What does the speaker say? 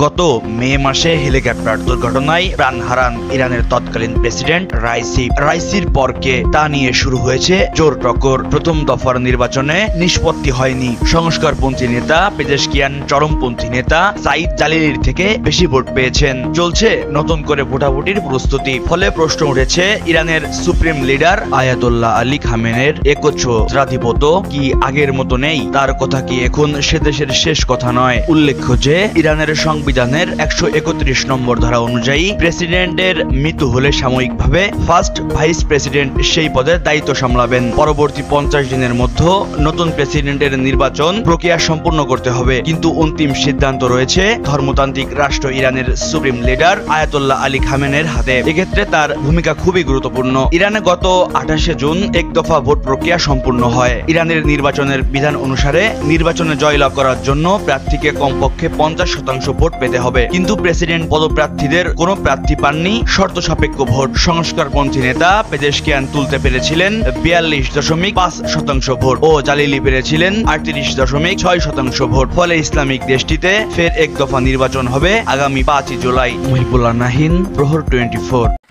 গত মে মাসে হেলিকপ্টার দুর্ঘটনায় প্রাণ হারান ইরানের তৎকালীন প্রেসিডেন্ট রাইসি। রাইসির পরকে তা নিয়ে শুরু হয়েছে জোর টক্কর। প্রথম দফার নির্বাচনে নিষ্পত্তি হয়নি। সংস্কারপন্থী নেতা পেজেশকিয়ান চরমপন্থী নেতা সাইদ জালিলির থেকে বেশি ভোট পেয়েছেন। চলছে নতুন করে ভোটাভুটির প্রস্তুতি। ফলে প্রশ্ন উঠেছে, ইরানের সুপ্রিম লিডার আয়াতুল্লাহ আলী খামেনের একচ্ছত্রাধিপত্য কি আগের মতো নেই? তার কথা কি এখন সে দেশের শেষ কথা নয়? উল্লেখ্য যে ইরানের সংবিধানের 131 নম্বর ধারা অনুযায়ী প্রেসিডেন্টের মৃত্যু হলে সাময়িকভাবে ফার্স্ট ভাইস প্রেসিডেন্ট সেই পদের দায়িত্ব সামলাবেন। পরবর্তী 50 দিনের মধ্যে নতুন প্রেসিডেন্টের নির্বাচন প্রক্রিয়া সম্পূর্ণ করতে হবে। কিন্তু অন্তিম সিদ্ধান্ত রয়েছে ধর্মতান্ত্রিক রাষ্ট্র ইরানের সুপ্রিম লিডার আয়াতুল্লাহ আলী খামেনের হাতে। এক্ষেত্রে তার ভূমিকা খুবই গুরুত্বপূর্ণ। ইরানে গত 28 জুন এক দফা ভোট প্রক্রিয়া সম্পূর্ণ হয়। ইরানের নির্বাচনের বিধান অনুসারে নির্বাচনে জয়লাভ করার জন্য প্রার্থীকে কমপক্ষে 50% ভোট পেতে হবে। কিন্তু প্রেসিডেন্ট পদপ্রার্থীদের কোনো প্রার্থী পাননি শর্ত সাপেক্ষ ভোট। সংস্কারপন্থী নেতা পেজেশকিয়ান তুলতে পেরেছিলেন 42.5% ভোট ও জালিলি পেরেছিলেন 38.6% ভোট। ফলে ইসলামিক দেশটিতে ফের এক দফা নির্বাচন হবে আগামী 5 জুলাই। মহিবুল্লাহ নাহিন, প্রহর 24।